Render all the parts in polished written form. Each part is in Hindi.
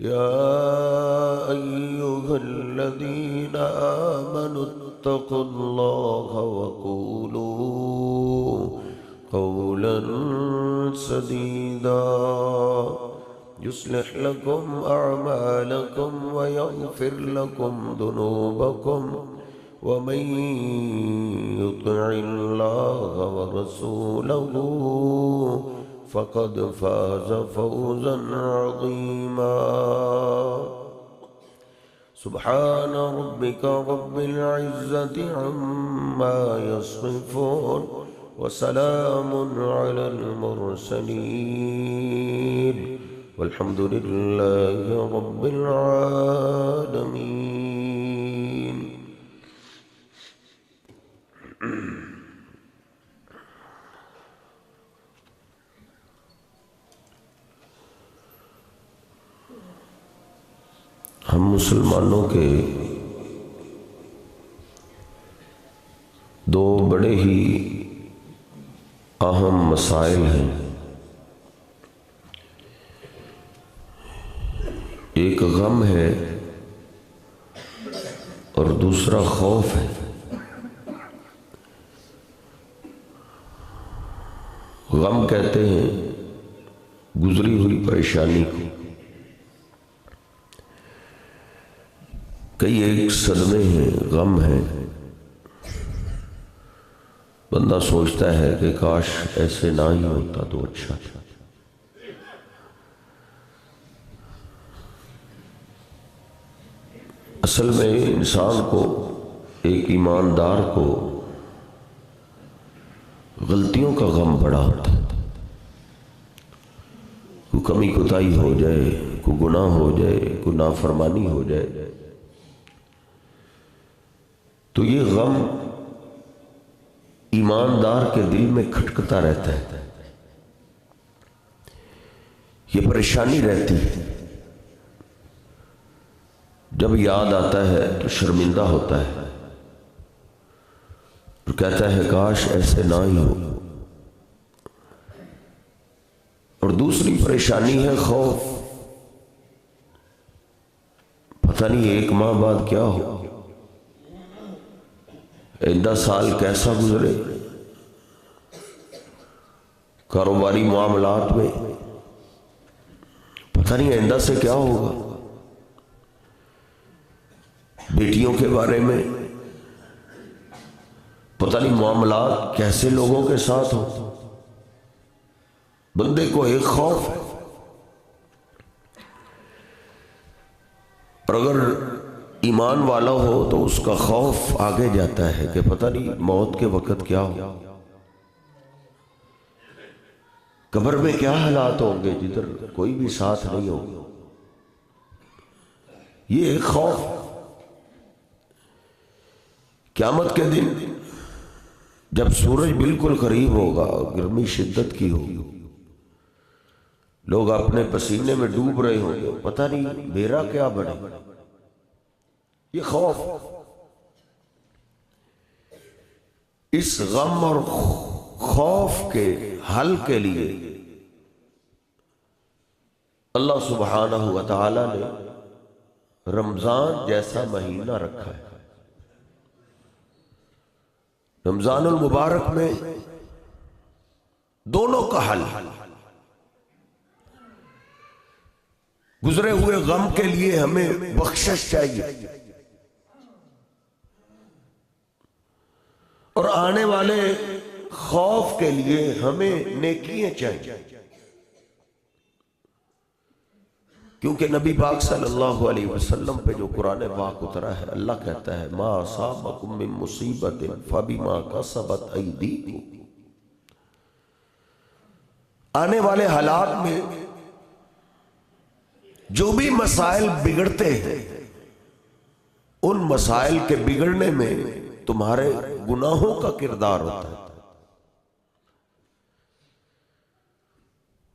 या अय्युहल्लज़ीना आमनु इत्तक़ुल्लाह वक़ूलू क़ौलन सदीदा युस्लिह लकुम अअमालकुम व यग़फिर लकुम दुनूबकुम वमन युतिइल्लाह व रसूलहू फ़क़द फ़ाज़ फ़ौज़न अज़ीमा। सुब्हान रब्बिका रब्बिल इज़्ज़ति अम्मा यसिफ़ून व सलामुन अलल मुरसलीन वल्हम्दुलिल्लाहि रब्बिल आलमीन। हम मुसलमानों के दो बड़े ही अहम मसाइल हैं। एक गम है और दूसरा खौफ है। गम कहते हैं गुजरी हुई परेशानी को। कई एक सदमे हैं, गम है। बंदा सोचता है कि काश ऐसे ना ही होता तो अच्छा था। असल में इंसान को, एक ईमानदार को गलतियों का गम बड़ा होता है। कोई कमी कोताही हो जाए, कोई गुनाह हो जाए, कोई नाफरमानी हो जाए, तो ये गम ईमानदार के दिल में खटकता रहता है, ये परेशानी रहती है। जब याद आता है तो शर्मिंदा होता है और कहता है काश ऐसे ना ही हो। और दूसरी परेशानी है खौफ। पता नहीं एक माह बाद क्या हो, आइंदा साल कैसा गुजरे, कारोबारी मामलात में पता नहीं आइंदा से क्या होगा, बेटियों के बारे में पता नहीं मामलात कैसे लोगों के साथ हो। बंदे को एक खौफ है। और अगर ईमान वाला हो तो उसका खौफ आगे जाता है कि पता नहीं मौत के वक्त क्या हो, कब्र में क्या हालात होंगे जिधर कोई भी साथ नहीं होगा। ये एक खौफ। क़यामत के दिन जब सूरज बिल्कुल करीब होगा, गर्मी शिद्दत की होगी, लोग अपने पसीने में डूब रहे होंगे, पता नहीं मेरा क्या बने। ये खौफ। इस गम और खौफ के हल के लिए अल्लाह सुब्हानहू व तआला ने रमजान जैसा महीना रखा है। रमजानुल मुबारक में दोनों का हल, गुजरे हुए गम के लिए हमें बख्शिश चाहिए और आने वाले खौफ के लिए हमें नेकियां चाहिए। क्योंकि नबी पाक सल्लल्लाहु अलैहि वसल्लम पे जो कुरान पाक उतरा है, अल्लाह कहता है मा असाबकुम मिन मुसीबतिन फबिमा कसबत अयदीकुम। आने वाले हालात में जो भी मसाइल बिगड़ते हैं, उन मसाइल के बिगड़ने में तुम्हारे गुनाहों का किरदार होता है।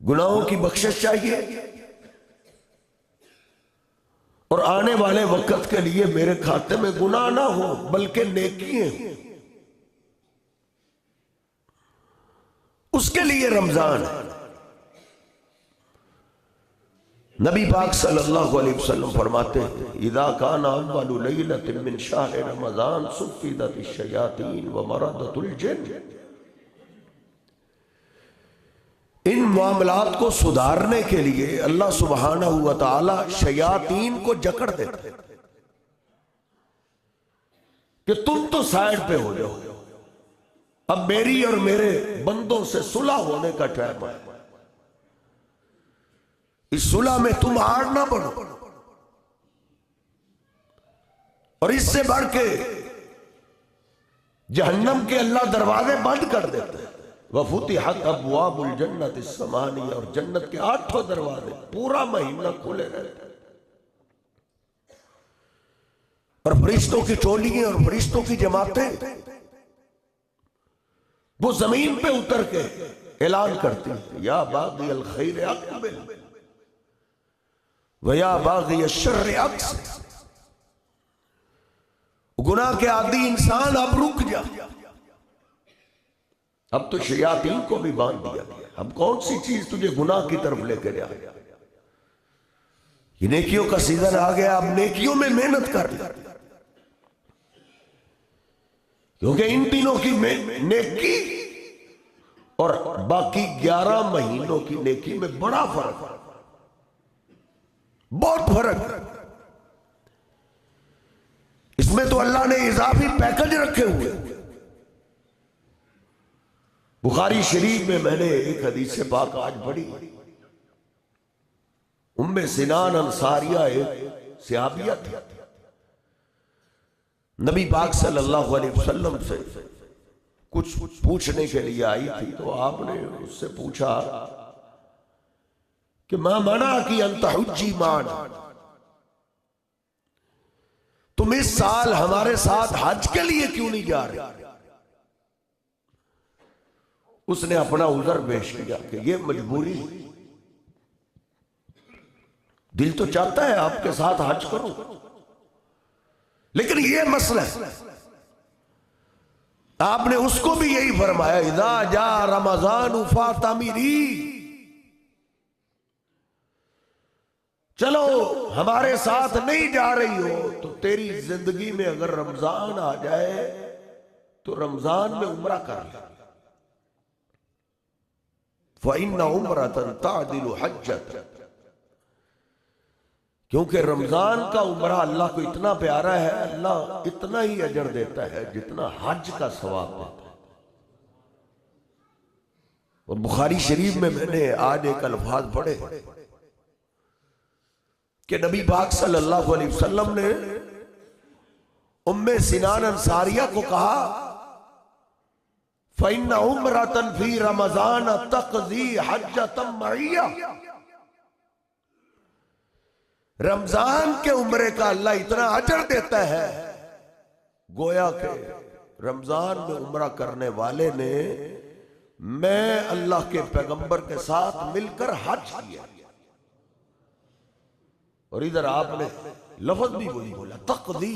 गुनाहों की बख्शिश चाहिए और आने वाले वक्त के लिए मेरे खाते में गुनाह ना हो बल्कि नेकियां हो, उसके लिए रमजान है। नबी पाक सल्लल्लाहु अलैहि वसल्लम फरमाते हैं, इदा काना अव्वलु लैलतिन मिन शहर रमज़ान सुफ़िदतिश शयातीन व मरदतुल जिन्न। इन मामलात को सुधारने के लिए अल्लाह सुब्हानहू व तआला शयातीन को जकड़ देते हैं कि तुम तो साइड पे हो जाओ, अब मेरी और मेरे बंदों से सुलह होने का टाइम है, इस सुलह में तुम आड़ ना बढ़ो। और इससे बढ़ के जहन्नम के अल्लाह दरवाजे बंद कर देते हैं। वफुतिहत अब्वाबुल जन्नत समानिया, और जन्नत के 8 दरवाजे पूरा महीना खुले रहते हैं। और फरिश्तों की टोलियां और फरिश्तों की जमातें वो जमीन पे उतर के ऐलान करती है, या बागी अल खैर अक़बिल व या बागी अश्शर्र अक़सिर। गुनाह के आदी इंसान अब रुक जा, अब तो शयातीन को भी बांध दिया गया। अब कौन सी चीज तुझे गुनाह की तरफ लेके जाए? ये नेकियों का सीजन आ गया, अब नेकियों में मेहनत कर, क्योंकि इन दिनों की नेकी और बाकी 11 महीनों की नेकी में बड़ा फर्क है, बहुत फर्क है। इसमें तो अल्लाह ने इजाफी पैकेज रखे हुए। बुखारी शरीफ में मैंने एक हदीस पाक आज पढ़ी। उम्मे सिनान अंसारिया एक सहाबिया थी, नबी पाक सल्लल्लाहु अलैहि वसल्लम से कुछ पूछने के लिए आई थी। तो आपने उससे पूछा कि मां मना की अंत हुज्जी मान, तुम इस साल हमारे साथ हज के लिए क्यों नहीं जा रहे? उसने अपना उज़र पेश किया कि ये मजबूरी, दिल तो चाहता है आपके साथ हज करूं, लेकिन ये मसला है। आपने उसको भी यही फरमाया, इज़ा जा रमज़ान फातमिरी, चलो हमारे साथ नहीं जा रही हो तो तेरी जिंदगी में अगर रमजान आ जाए तो रमजान में उम्रा कर ले, फ़इन्ना उम्रतन तादिलु हज्जत। क्योंकि रमजान का उम्रा अल्लाह को इतना प्यारा है, अल्लाह इतना ही अजर देता है जितना हज का सवाब देता है। और बुखारी शरीफ में मैंने आज एक अल्फाज पढ़े कि नबी पाक सल्लल्लाहु अलैहि वसल्लम ने उम्मे सिनान अंसारिया को कहा, फ़इन्ना उम्रतन फी रमज़ान तक़ज़ी हज्जतम मइया। रमजान के उम्रे का अल्लाह इतना अजर देता है, गोया के रमजान में उम्रा करने वाले ने मैं अल्लाह के पैगंबर के साथ मिलकर हज किया। और इधर आपने लफ्ज भी वही बोला, तक़दी।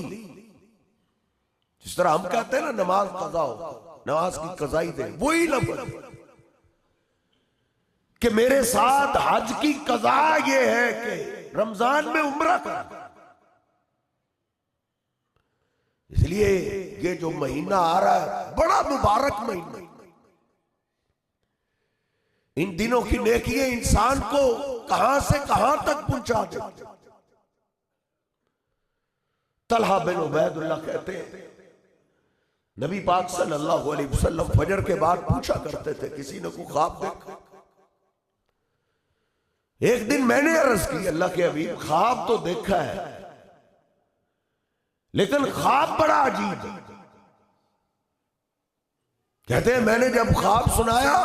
जिस तरह हम कहते हैं ना नमाज कज़ा हो, नमाज की कज़ाई दे, वही लफ्ज कि मेरे साथ हज की कज़ा ये है कि रमजान में उम्रा कर। इसलिए ये जो महीना आ रहा है बड़ा मुबारक महीना, इन दिनों की नेकियां इंसान को कहां से कहां तक पहुंचा देती। तलहा बिन उबैदुल्लाह कहते हैं नबी पाक सल्लल्लाहु अलैहि वसल्लम फजर के बाद पूछा करते थे, किसी ने को ख्वाब देखा? एक दिन मैंने अर्ज की, अल्लाह के हबीब ख्वाब तो देखा है लेकिन ख्वाब बड़ा अजीब है। कहते हैं मैंने जब ख्वाब सुनाया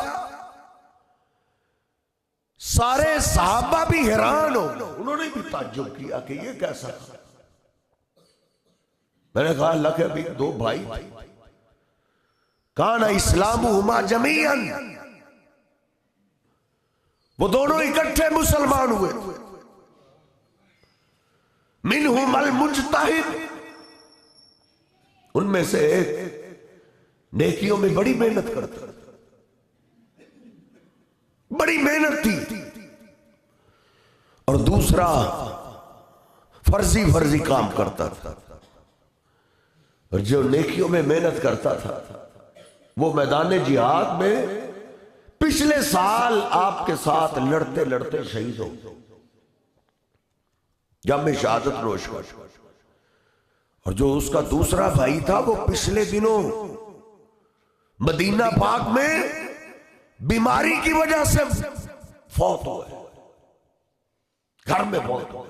सारे सहाबा भी हैरान हो गए, उन्होंने भी ताज्जुब किया कि ये कैसा था। मैंने कहा अल्लाह के हबीब दो भाई थे, काना इस्लामुहुमा जमीअन, वो दोनों इकट्ठे मुसलमान हुए। मिनहुमल मुज्तहिद, उनमें से एक नेकियों में बड़ी मेहनत करता, बड़ी मेहनत थी, और दूसरा दूसरा फर्जी फर्जी काम करता था, और जो नेकियों में मेहनत करता था वो मैदान जिहाद में पिछले साल आपके साथ लड़ते लड़ते शहीद हो गए, जब में शहादत नोश कर। और जो उसका दूसरा भाई था वो पिछले दिनों मदीना पाक में बीमारी की वजह से फौत हुआ है, घर में फौत हुआ।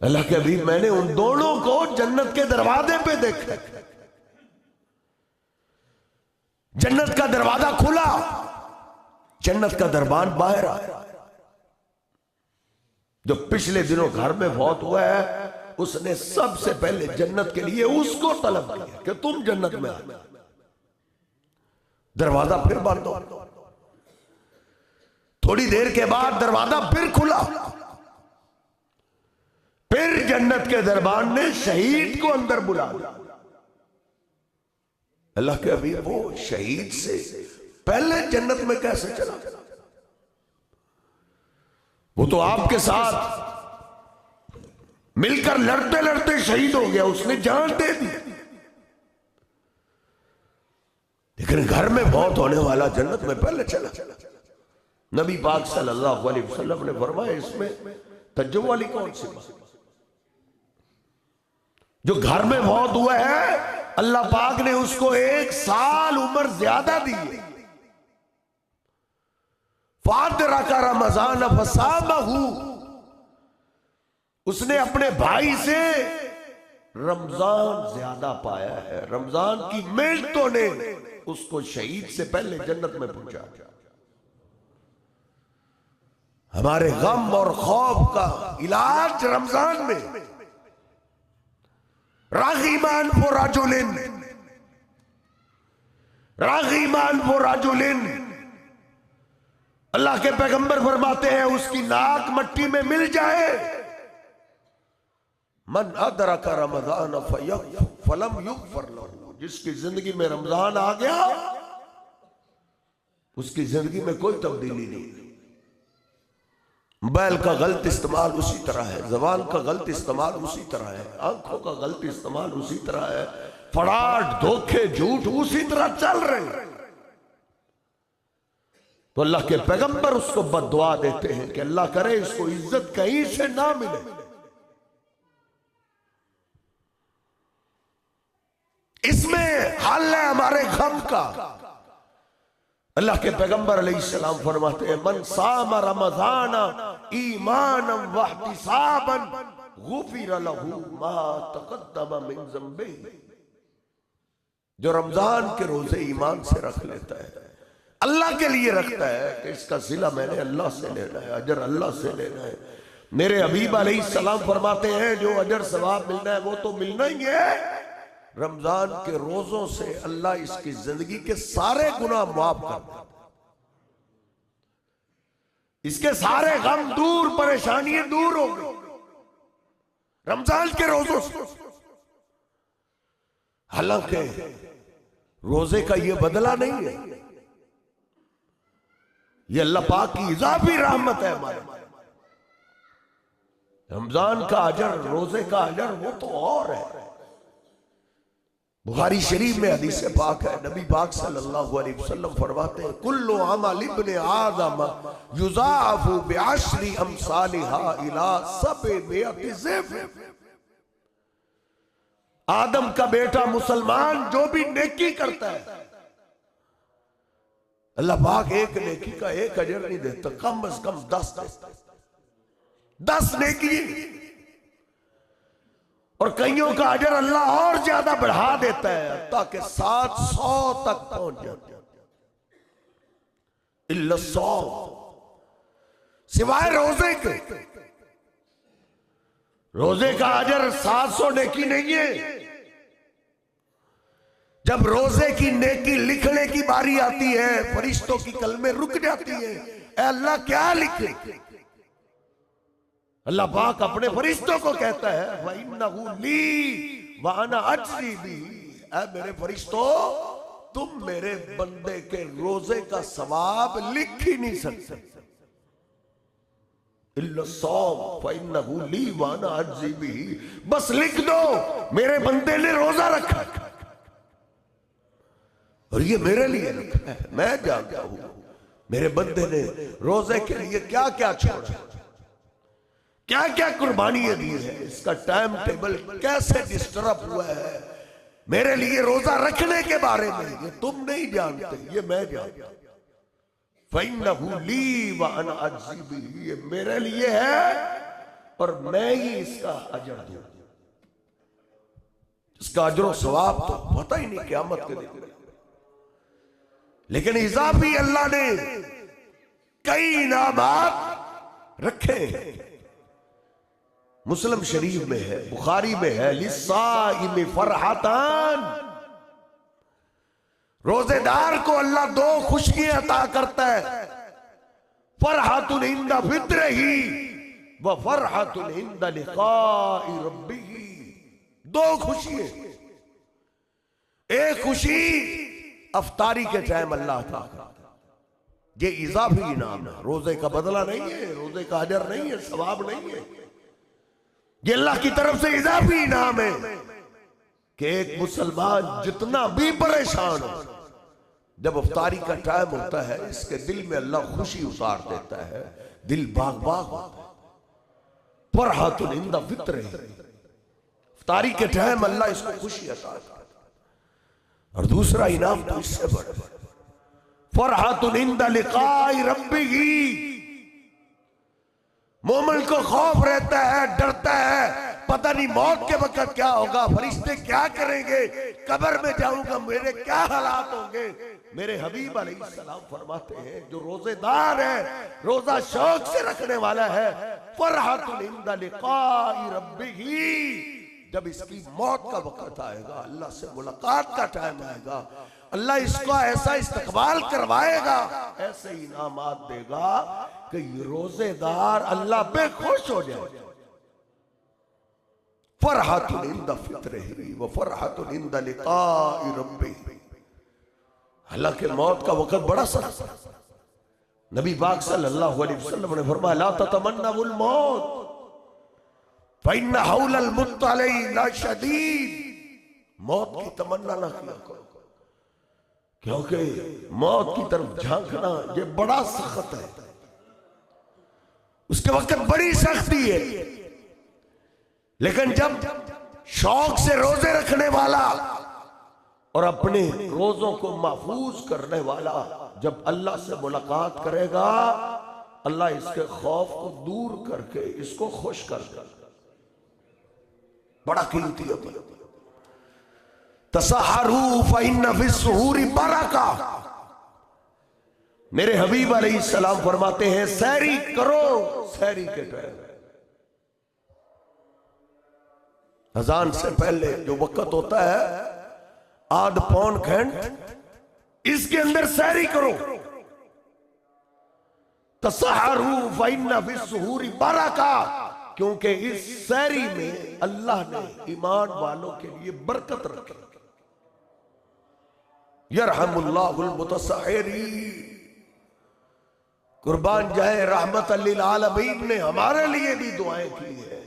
अल्लाह के हबीब, मैंने उन दोनों को जन्नत के दरवाजे पे देखा, जन्नत का दरवाजा खुला, जन्नत का दरबान बाहर आया। जो पिछले दिनों घर में फौत हुआ है उसने सबसे पहले जन्नत के लिए उसको तलब किया कि तुम जन्नत में आ। दरवाजा फिर बंद हो, थोड़ी देर के बाद दरवाजा फिर खुला, फिर जन्नत के दरबान ने शहीद को अंदर बुला दिया। अल्लाह के हबीब, वो शहीद से पहले जन्नत में कैसे चला? वो तो आपके साथ मिलकर लड़ते लड़ते शहीद हो गया, उसने जान दे दी, लेकिन घर में बहुत होने वाला जन्नत में पहले चला। नबी पाक सल्लल्लाहु अलैहि वसल्लम ने फरमाया, इसमें तज्जुब वाली कौन सी बात? जो घर में बहुत हुआ है अल्लाह पाक ने उसको 1 साल उम्र ज्यादा दी है। फादरा का रमजान फसाबहू, उसने अपने भाई से रमजान ज्यादा पाया है। रमजान की मेहनतों ने उसको शहीद से पहले जन्नत में पहुंचा। हमारे गम और खौफ का इलाज रमजान में। रागिमान फो राजुलिन, रागिमान फो राजुलिन, अल्लाह के पैगंबर फरमाते हैं उसकी नाक मट्टी में मिल जाए, मन अदरक रमजान फलम युगफर लहू, जिसकी जिंदगी में रमजान आ गया उसकी जिंदगी में कोई तब्दीली नहीं। मोबाइल का गलत इस्तेमाल उसी तरह है, जबान का गलत इस्तेमाल उसी तरह है, आंखों का गलत इस्तेमाल उसी तरह है, फड़ाट धोखे झूठ उसी तरह चल रहे हैं। तो अल्लाह के पैगंबर उसको बद्दुआ देते हैं कि अल्लाह करे इसको इज्जत कहीं से ना मिले। इसमें हल है हमारे गम का। अल्लाह के पैगंबर अलैहिस्सलाम फरमाते हैं, मन साम रमजान ईमानन वहतिसाबन गुफिर लहू मा तक़द्दम मिन ज़ंबिही। जो रमजान के रोजे ईमान से रख लेता है, अल्लाह के लिए रखता है कि इसका सिला मैंने अल्लाह से लेना है, अजर अल्लाह से लेना है। मेरे हबीब अलैहिस्सलाम फरमाते हैं जो अजर सवाब मिलना है वो तो मिलना ही है। रमजान के रोजों से अल्लाह इसकी जिंदगी के सारे गुनाह माफ कर देता, इसके सारे गम दूर, परेशानियां दूर हो गई रमजान के रोजों से। हालांकि रोजे का ये बदला नहीं है, ये अल्लाह पाक की इजाफी रहमत है हमारे। रमजान का अजर, रोजे का अजर वो तो और है। बुखारी शरीफ में हदीस पाक है, नबी पाक सल्लल्लाहु अलैहि वसल्लम फरमाते हैं, कुल्लु अमल इब्ने आदम युज़ाअफु बिअश्रि अमसालिहा इला 700 ज़िफ़। आदम का बेटा मुसलमान जो भी नेकी करता है अल्लाह पाक एक नेकी का एक अजर नहीं देता, कम से कम 10 देता, 10 नेकी। और कईयों का अजर अल्लाह और ज्यादा बढ़ा देता है ताकि 700 तक पहुंच जाते, इल्ला 100, सिवाय रोजे के। रोजे का अजर 700 नेकी नहीं है। जब रोजे की नेकी लिखने की बारी आती है फरिश्तों की कलमें रुक जाती है, ऐ अल्लाह क्या लिखे? अल्लाह पाक अपने फरिश्तों को कहता है, वइन्नहु ली व अना अज्ज़ी बिही, ऐ मेरे फरिश्तों तुम मेरे बंदे के रोजे का सवाब लिख ही नहीं सकते, इल्ला सौम फइन्नहु ली व अना अज्ज़ी बिही। बस लिख दो मेरे बंदे ने रोजा रखा और ये मेरे लिए रखा है, मैं जानता हूं मेरे बंदे ने रोजे के लिए क्या क्या छोड़ा, क्या क्या कुर्बानियां दी है, इसका टाइम टेबल कैसे डिस्टर्ब हुआ है मेरे लिए रोजा रखने के बारे में। ये तुम नहीं जानते, ये मैं जानता हूं। फइन्नहु ली व अना अज्ज़ी बिही, ये मेरे लिए है और मैं ही इसका अजर दूं। इसका अजर और सवाब तो पता ही नहीं क़यामत के दिन, लेकिन इजाफी अल्लाह ने कई इनामात रखे हैं। मुस्लिम शरीफ में है, बुखारी में है, लिस्साइम फरहतान, रोजेदार को अल्लाह दो खुशियां अता करता है, फरहतुन इंदा फित्रिही व फरहतुन इंदा लिकाई रब्बिही। दो खुशियां, एक खुशी अफ्तारी के टाइम अल्लाह अता करता है, ये इजाफी इनाम है, रोजे का बदला नहीं है, रोजे का अजर नहीं है, सवाब नहीं है, ये अल्लाह की तरफ से इजाफी इनाम है कि एक मुसलमान जितना भी परेशान हो, जब अफ्तारी का टाइम होता है इसके दिल में अल्लाह खुशी उतार देता है, दिल बाग बाग होता है। फरहतुन इंदा फित्रिही, अफ्तारी के टाइम अल्लाह इसको खुशी अता करता है। और दूसरा इनाम तो इससे बड़ा, फरहतुन इंदा लिकाई रब्बिही, मोमिन को खौफ रहता है, डरता है, पता नहीं मौत के वक्त क्या होगा, फरिश्ते क्या करेंगे, कब्र में जाऊंगा मेरे क्या हालात होंगे। मेरे हबीब अलैहिस्सलाम फरमाते हैं जो रोजेदार है, रोजा शौक से रखने वाला है, फरहतुन इंदा लिकाई रब्बिही, जब इसकी मौत का वक्त आएगा, अल्लाह से मुलाकात का टाइम आएगा, अल्लाह इसका ऐसा इस्तकबाल करवाएगा, ऐसे इनामात देगा कि रोजेदार अल्लाह पे खुश हो जाए। फरहतुन इंदा फित्रिही व फरहतुन इंदा लिकाई रब्बिही। हालांकि मौत का वक्त बड़ा सख्त है, नबी पाक सल्लल्लाहु अलैहि वसल्लम ने फरमाया ला ततमन्नउल मौत फइन्न हौलल मुत्तली ला शदीद। मौत की तमन्ना ना किया करो, क्योंकि मौत की तरफ झांकना ये बड़ा सख्त है, उसके वक्त बड़ी सख्ती है। लेकिन जब शौक से रोजे रखने वाला और अपने रोजों को महफूज करने वाला जब अल्लाह से मुलाकात करेगा, अल्लाह इसके खौफ को दूर करके इसको खुश कर देगा। बड़ा कीमती होता है। तसहरू फइन्न फिस्सूरी बरका। मेरे हबीब अलैहिस्सलाम फरमाते हैं सहरी करो, सहरी के टाइम अजान से पहले जो वक्त होता है आध पौन घंट, इसके अंदर सहरी करो। तसहरू फइन्न फिस्सूरी बरका, क्योंकि इस सहरी में अल्लाह ने ईमान वालों के लिए बरकत रखी। यरहमुल्लाहुल मुतसहिरीन, कुर्बान जाए रहमत लिल आलमीन ने हमारे लिए भी दुआएं की है।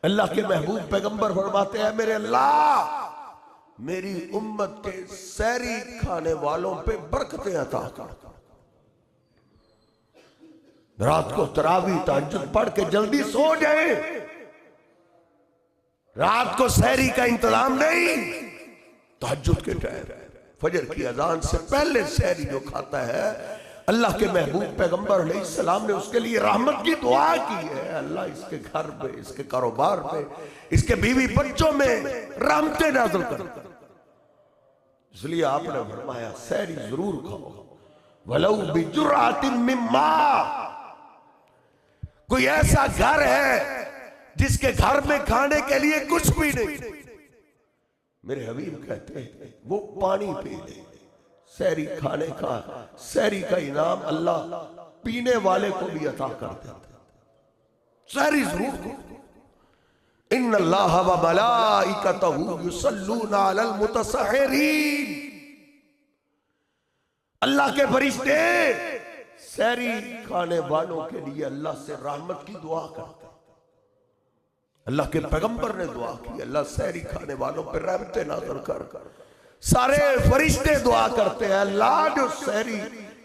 अल्लाह के महबूब पैगंबर फरमाते हैं मेरे अल्लाह मेरी उम्मत के सहरी खाने वालों पे बरकतें अता कर। रात को तरावी तहज्जुद पढ़ के जल्दी सो जाए, रात को सहरी का इंतजाम नहीं, तहज्जुद के टाइम फजर की अजान से पहले सहरी जो खाता है, अल्लाह के महबूब पैगंबर अलैहिस्सलाम ने उसके लिए रहमत की दुआ की है। अल्लाह इसके घर में, इसके कारोबार में, इसके बीवी बच्चों में रहमतें नाज़िल कर। इसलिए आपने फरमाया सहरी जरूर खाओ, वलौ बिजुर्अतिन मिम्मा। कोई ऐसा घर है जिसके घर में खाने के लिए कुछ भी नहीं, मेरे हबीब कहते हैं वो पानी पी ले। सहरी खाने का, सहरी का इनाम अल्लाह पीने वाले को भी अता कर देता है। सहरी जरूर करो। इन्नल्लाह व मलाइकतहु युसल्लूना अलल मुतसहिरीन। अल्लाह के फरिश्ते सहरी खाने वालों के लिए अल्लाह से रहमत की दुआ करता है। अल्लाह के पैगंबर ने दुआ की, अल्लाह सहरी खाने वालों पर रहमत नाज़िल कर। सारे फरिश्ते दुआ करते हैं, अल्लाह जो सहरी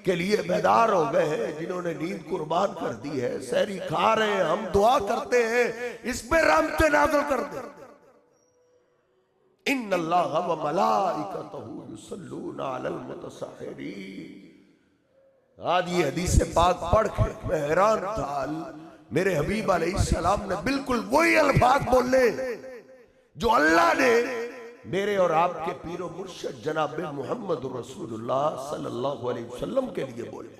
के लिए बेदार हो गए हैं, जिन्होंने नींद कुर्बान कर दी है, सहरी खा रहे हैं, हम दुआ करते हैं इस पे रहमत नाज़िल कर दे। इन्नल्लाह व मलाइकतहू युसल्लूना अलल मुतसहहिरीन। आज ये हदीस पाक पढ़ के मैं हैरान था। मेरे हबीब अलैहिस्सलाम ने बिल्कुल वही अल्फाज बोले जो अल्लाह ने मेरे और आपके पीरो मुर्शिद जनाब मोहम्मद रसूलुल्लाह सल्लल्लाहु अलैहि वसल्लम के लिए बोले।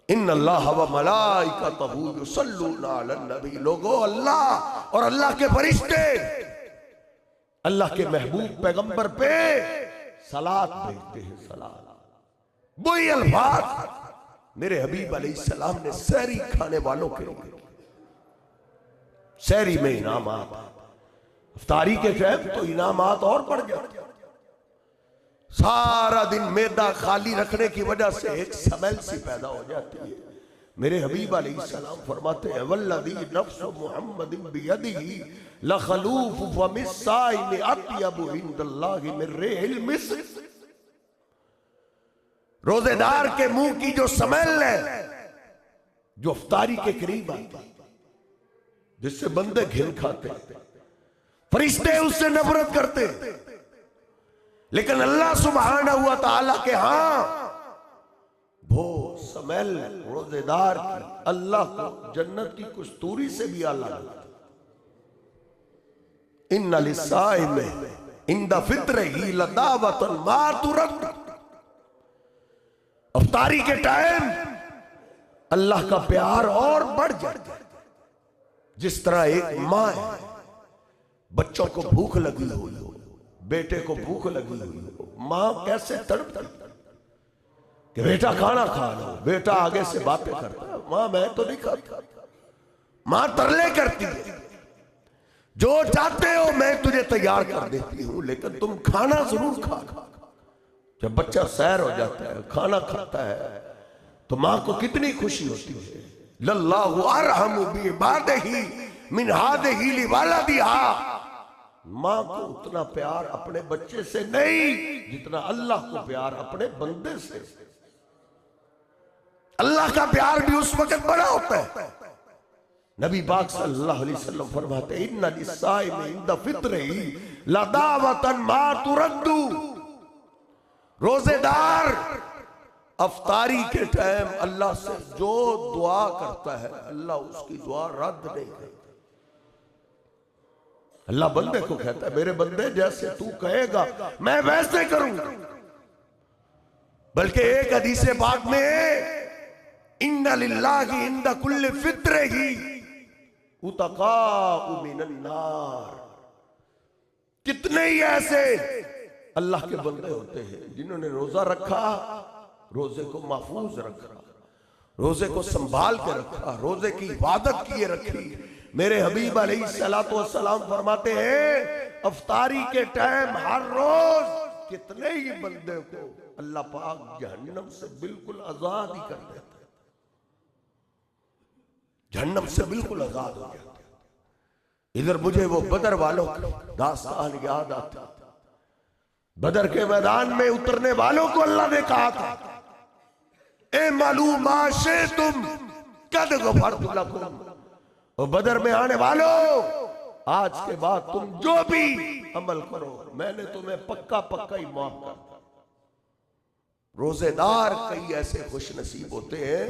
इन्नल्लाह व मलाइकतहू युसल्लूना अलन नबी। लोगों, अल्लाह और अल्लाह के फरिश्ते अल्लाह के महबूब पैगंबर पे सलात भेजते हैं, सलात। वही अल्फाज मेरे हबीब अलैहिस्सलाम ने सहरी खाने वालों के लिए। सहरी में इनामात, इफ्तारी के टाइम तो इनामात और बढ़ जाते। सारा दिन मैदा खाली रखने की वजह से एक स्मेल सी पैदा हो जाती है। मेरे हबीब अलैहिस्सलाम फरमाते हैं, वल्लज़ी नफ्सु मुहम्मदिन बियदिही लखलूफ फमिस्साइम अत्यबु इंदल्लाहि मिन रिहिल मिस्क। रोजेदार के मुंह की जो स्मेल है, जो इफ्तारी के करीब आती, जिससे बंदे घिन खाते, फरिश्ते उससे नफरत करते, लेकिन अल्लाह सुब्हानहू व तआला के हां वो स्मेल रोजेदार की अल्लाह को जन्नत की कस्तूरी से भी आला लगता। इन्ना लिस्साइम इंदा फित्रिही लदावतन मा तुरद। इफ्तारी के टाइम अल्लाह का प्यार और बढ़ जाता है। जिस तरह एक माँ है, बच्चों को भूख लगी हुई हो, बेटे को भूख लगी हुई हो, माँ कैसे तड़पती कि बेटा खाना खा लो। बेटा आगे से बातें करता है, माँ मैं तो नहीं खाता। माँ तरले करती है, जो चाहते हो मैं तुझे तैयार कर देती हूं, लेकिन तुम खाना जरूर खा। जब बच्चा सैर हो जाता है, खाना खाता है, तो मां को कितनी खुशी होती है। लल्लाहु अरहमु बिइबादिही मिन हादिही लिवलदिहा। मां को उतना प्यार अपने बच्चे से नहीं जितना अल्लाह को प्यार अपने बंदे से। अल्लाह का प्यार भी उस वक्त बड़ा होता है। नबी पाक सल्लल्लाहु अलैहि वसल्लम फरमाते हैं, इन्ना लिस्साइम इंदा फित्रिही लदावतन मा तुरद्दू। रोजेदार अफ्तारी के टाइम अल्लाह से जो दुआ करता है, अल्लाह उसकी दुआ रद्द नहीं करता। अल्लाह बंदे को कहता है, मेरे बंदे जैसे तू कहेगा मैं वैसे करूंगा। बल्कि एक हदीस पाक में इन्ना लिल्लाहि इंदा कुल्ली फित्रिही उतकाउ मिनन नार। कितने ही ऐसे अल्लाह के बंदे होते हैं जिन्होंने रोजा रखा, रोजे को महफूज रखा, रोजे को संभाल के रखा, रोजे की इबादत किए रखी। मेरे हबीब अलैहिस्सलातु वस्सलाम फरमाते हैं, इफ्तारी के टाइम हर रोज कितने ही बंदे को अल्लाह पाक जहन्नम से बिल्कुल आजाद ही कर देता है। जहन्नम से बिल्कुल आजाद हो जाता है। इधर मुझे वो बदर वालों का दास्तान याद आता। बदर के मैदान में उतरने वालों को अल्लाह ने कहा था, ए मालूम माशे तुम कद गफरतु लकुम। और बदर में आने वालों, आज के बाद तुम जो भी अमल करो मैंने तुम्हें पक्का पक्का ही माफ कर दिया। रोजेदार कई ऐसे खुश नसीब होते हैं,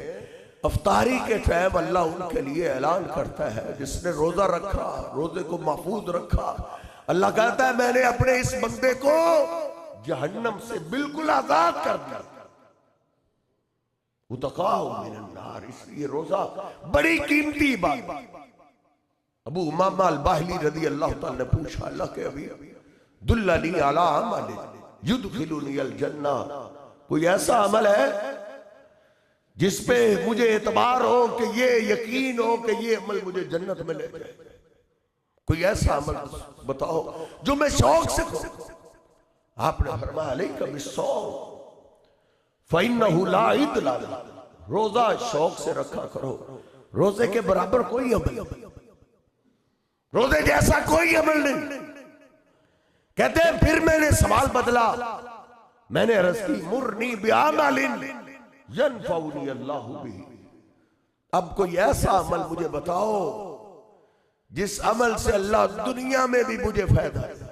इफ्तारी के टाइम अल्लाह उनके लिए ऐलान करता है, जिसने रोजा रखा, रोजे को महफूज रखा, अल्लाह कहता है मैंने अपने इस बंदे को जहन्नम से बिल्कुल आजाद कर दिया। उतकाउ मिनन नार। इसलिए रोजा बड़ी कीमती बात। अबू उमामा अल-बाहिली रज़ी अल्लाह तआला ने पूछा, अल्लाह के हबीब दुल्लनी अला अमल युदखिलुनी अल जन्ना। कोई ऐसा अमल है जिस पे मुझे एतबार हो कि ये यकीन हो कि ये अमल मुझे जन्नत में ले जाए? कोई ऐसा अमल बताओ जो मैं शौक से करूं। आपने फरमाया अलैका बिस्सौम फ़इन्नहु ला इदला लह, रोजा शौक से रखा करो, रोजे के बराबर कोई अमल नहीं, रोजे जैसा कोई अमल नहीं। कहते हैं फिर मैंने सवाल बदला, मैंने अर्ज की मुरनी बिअमलिन यनफउनी अल्लाहु बिही, अब कोई ऐसा अमल मुझे बताओ जिस अमल से अल्लाह दुनिया में भी मुझे फायदा है।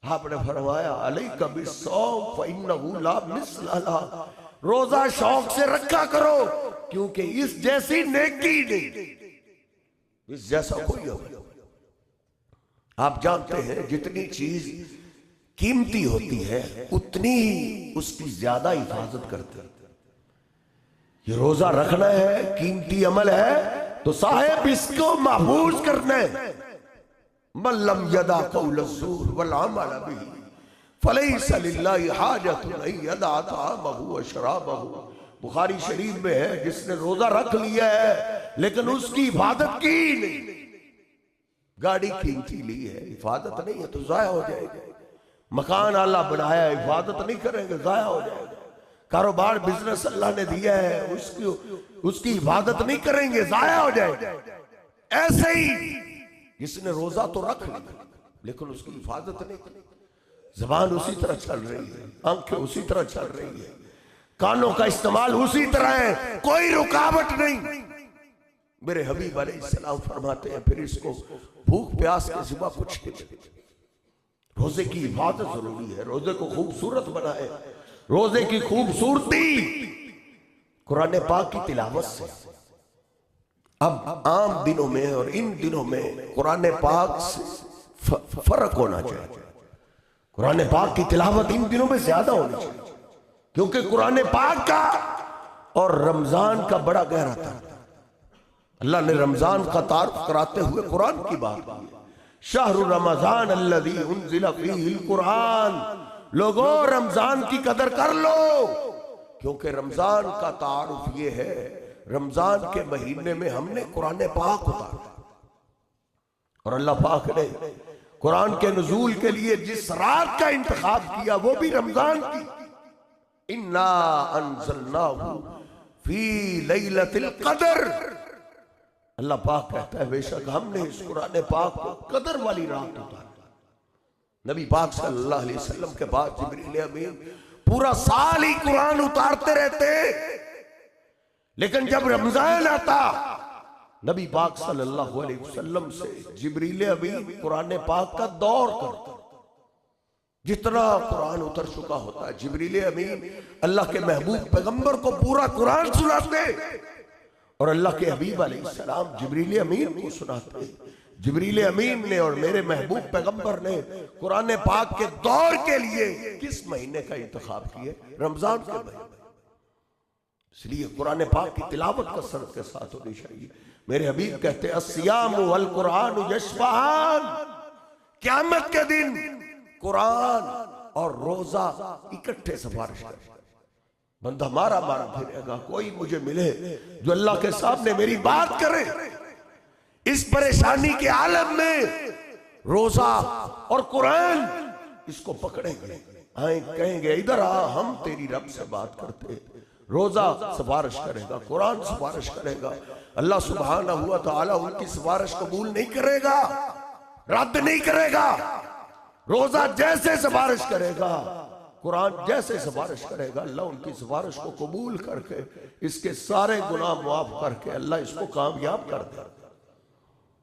आपने फरमाया अलैका बिस्सौम फइन्नहु ला मिस्ला लह, रोजा शौक से रखा करो क्योंकि इस जैसी नेकी नहीं, इस जैसा कोई अमल। आप जानते हैं जितनी चीज कीमती होती है उतनी ही उसकी ज्यादा हिफाजत करते हैं। ये रोजा रखना है, कीमती अमल है, तो साहेब इसको महफूज करना है। मल्लम यदा कौल ज़ूर वल अमल बिही फलैसा लिल्लाहि हाजतुन अन यदा तअमहु व शराबहु। बुखारी शरीफ में है, जिसने रोजा रख लिया है लेकिन उसकी हिफाजत की नहीं, गाड़ी कीमती ली है, हिफाजत नहीं है तो जाया हो जाएगा। मकान अल्लाह बनाया, हिफाजत नहीं करेंगे जाया हो जाएगा। कारोबार बिजनेस अल्लाह ने दिया है, उसकी हिफाजत नहीं करेंगे जाया हो जाएगा। ऐसे ही जिसने रोजा तो रख लिया लेकिन उसकी हिफाजत नहीं की, जबान उसी तरह चल रही है, आंखें उसी तरह चल रही है, कानों का इस्तेमाल उसी तरह है, कोई रुकावट नहीं। मेरे हबीब अलैहिस्सलाम फरमाते हैं फिर इसको भूख प्यास के सिवा कुछ नहीं। रोजे की हिफाजत जरूरी है, रोजे को खूबसूरत बनाए, रोजे की खूबसूरती कुरान पाक की तिलावत से। अब आम दिनों में और इन दिनों में कुरान पाक से फर्क होना चाहिए। कुरान पाक की तिलावत इन दिनों में ज्यादा होनी चाहिए क्योंकि कुरान पाक का और रमजान का बड़ा गहरा ताल्लुक। अल्लाह ने रमजान का तारुफ कराते हुए कुरान की बात की, शहरु रमजान अल्लज़ी उन्ज़िला फ़ीहिल कुरान, लोगों रमजान की कदर कर लो क्योंकि रमजान का तारुफ ये है, रमजान के महीने में हमने कुरान पाक उतारा और अल्लाह पाक ने कुरान के नुज़ूल के लिए जिस रात का इंतखाब किया वो भी रमजान की। इन्ना अंज़लनाहु फी लैलतिल क़द्र, अल्लाह पाक कहता है बेशक हमने इस कुरान पाक को कदर वाली रात उतारा। नबी पाक सल्लल्लाहु अलैहि वसल्लम के बाद जिब्रील अमीन पूरा साल ही कुरान उतारते रहते, लेकिन जब रमजान आता नबी पाक सल्लल्लाहु अलैहि वसल्लम से जिब्रील अमीन कुरान पाक का दौर करता। जितना कुरान उतर चुका होता है जिब्रील अमीन अल्लाह के महबूब पैगंबर को पूरा कुरान सुनाते और अल्लाह के हबीब अलैहिस्सलाम जिब्रील अमीन को सुनाते। जिब्रील अमीन ने और मेरे महबूब पैगंबर ने कुरान पाक के दौर के लिए किस महीने का इंतखाब किया? रमजान के महीने। इसलिए कुरान पाक की तिलावत कसरत के साथ होनी चाहिए। मेरे हबीब कहते अस्सियाम वल कुरान यशफान, क़यामत के दिन कुरान और रोजा इकट्ठे सिफारिश करें। बंदा मारा मारा फिरेगा, कोई मुझे मिले जो अल्लाह के सामने मेरी बात करे। इस परेशानी के आलम में रोजा और कुरान इसको पकड़ेंगे, आए कहेंगे इधर आ, हम तेरी रब से बात करते। रोजा सिफारिश करेगा, कुरान सिफारिश करेगा, अल्लाह सुब्हानहू व तआला उनकी सिफारिश कबूल नहीं करेगा, रद्द नहीं करेगा। रोजा जैसे सिफारिश करेगा, कुरान जैसे सिफारिश करेगा, अल्लाह उनकी सिफारिश को कबूल करके इसके सारे गुनाह माफ करके अल्लाह इसको कामयाब कर दे।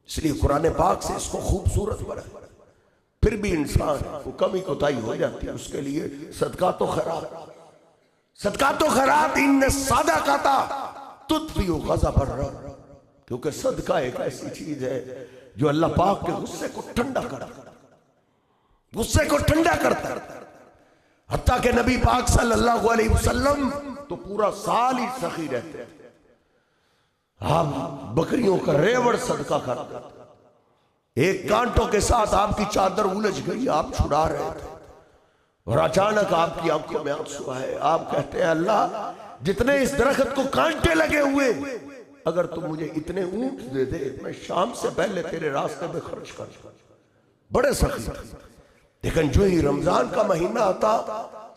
इसलिए कुरान पाक से इसको खूबसूरत बनाए। फिर भी इंसान को कमी कोताही हो जाती है, उसके लिए सदका तो खैरात, सदका तो खैरात इन सदकाता तुत्फिउ ग़ज़ब रब, क्योंकि सदका एक ऐसी चीज है जो अल्लाह पाक के गुस्से को ठंडा करता, गुस्से को ठंडा करता है। हत्ता के नबी पाक सल्लल्लाहु अलैहि वसल्लम तो पूरा साल ही सखी रहते हैं। आप बकरियों का रेवड़ सदका करते, एक कांटों के साथ आपकी चादर उलझ गई, आप छुड़ा रहे थे और अचानक आपकी आंखों में आंसू आए। आप कहते हैं अल्लाह जितने इस दरख्त को कांटे लगे हुए, अगर तुम मुझे इतने ऊंट दे दे मैं शाम से पहले तेरे रास्ते में खर्च कर। बड़े सखी। लेकिन जो ही रमजान का महीना आता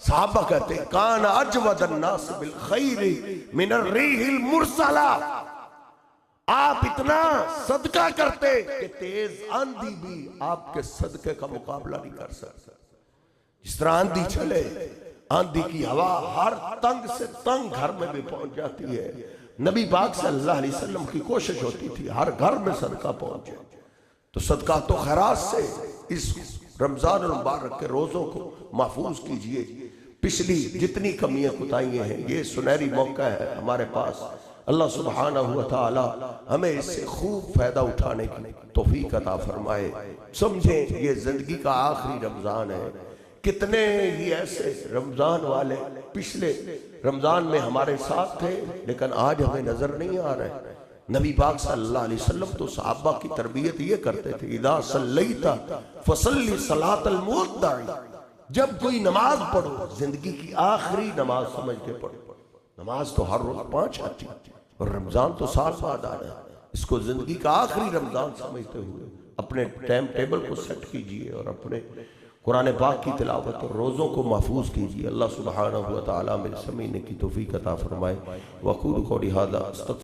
साहबा कहते कान अजवदन नास बिल खैरि मिनर रीहिल मुरसला, आप इतना सदका करते कि तेज आंधी भी आपके सदके का मुकाबला नहीं कर सकता। जिस तरह आंधी चले, आंधी की हवा हर तंग से तंग घर में भी पहुंच जाती है। नबी पाक सल्लल्लाहु अलैहि वसल्लम की कोशिश होती थी हर घर में सदका पहुंचे। तो सदका तो खैरात से इस रमजान मुबारक के रोजों को महफूज कीजिए। पिछली जितनी कमियां कुताइयां हैं, ये सुनहरी मौका है हमारे पास। अल्लाह सुब्हानहु व तआला हमें इससे खूब फायदा उठाने की तौफीक अता फरमाए। समझें ये जिंदगी का आखिरी रमजान है। कितने ही ऐसे रमजान वाले पिछले रमजान में हमारे साथ थे, लेकिन आज हमें नजर नहीं आ रहे। नबी पाक सल्लल्लाहु अलैहि वसल्लम तो सहाबा की तरबियत ये करते थे, इदा सल्लैता फसल्ली सलातल मुद्दाई, जब कोई नमाज पढ़ो जिंदगी की आखिरी नमाज समझ के पढ़ो। नमाज तो हर रोज 5 आती है और रमजान तो साल बाद आ रहा है। इसको जिंदगी का आखिरी रमजान समझते हुए अपने टाइम टेबल को सेट कीजिए और अपने कुरान पाक की तिलावत और रोज़ों को महफूज कीजिए। अल्लाह सुब्हानहु व तआला मेरे समझने की तौफीक अता फरमाए। वक़ूलु क़ौली हाज़ा।